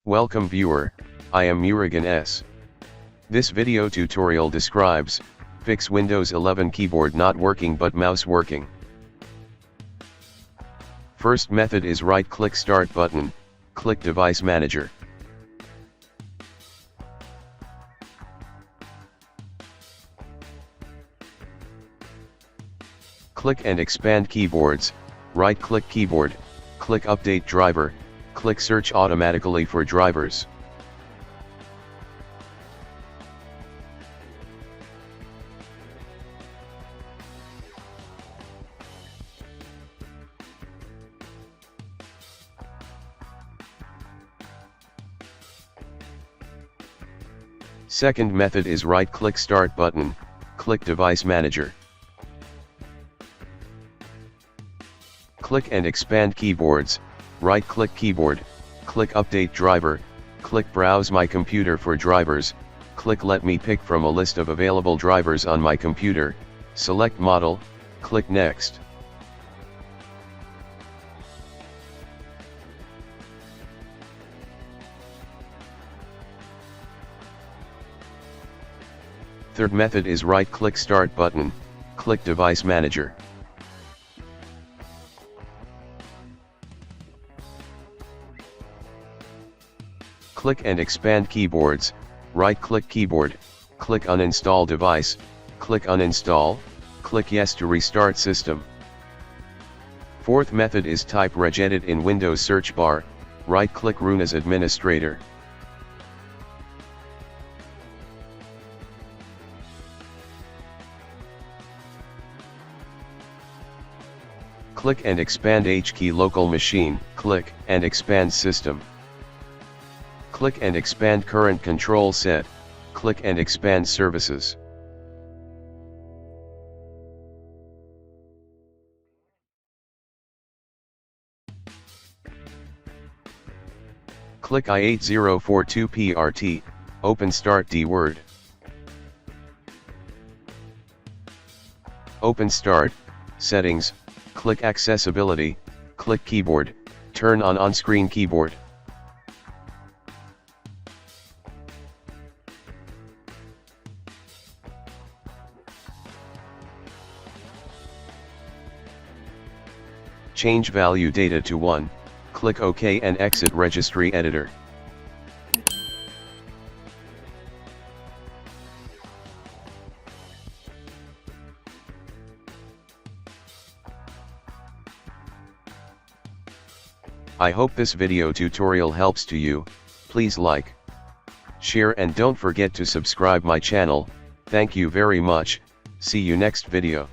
Welcome viewer, I am Murugan S. This video tutorial describes, fix Windows 11 keyboard not working but mouse working. First method is right-click Start button, click Device Manager. Click and expand keyboards, right-click keyboard, click Update driver, click Search automatically for drivers. Second method is right-click Start button, click Device Manager. Click and expand keyboards, right-click keyboard, click Update driver, click Browse my computer for drivers, click Let me pick from a list of available drivers on my computer, select model, click Next. Third method is right-click Start button, click Device Manager. Click and expand keyboards, right-click keyboard, click Uninstall device, click Uninstall, click Yes to restart system. Fourth method is type regedit in Windows search bar, right-click Run as administrator. Click and expand H-key local machine, click and expand system. Click and expand current control set, click and expand services. Click I8042PRT, open Start D Word. Open Start, Settings, click Accessibility, click Keyboard, turn on on-screen keyboard. Change value data to 1, click OK and exit Registry Editor. I hope this video tutorial helps to you. Please like, share and don't forget to subscribe my channel. Thank you very much. See you next video.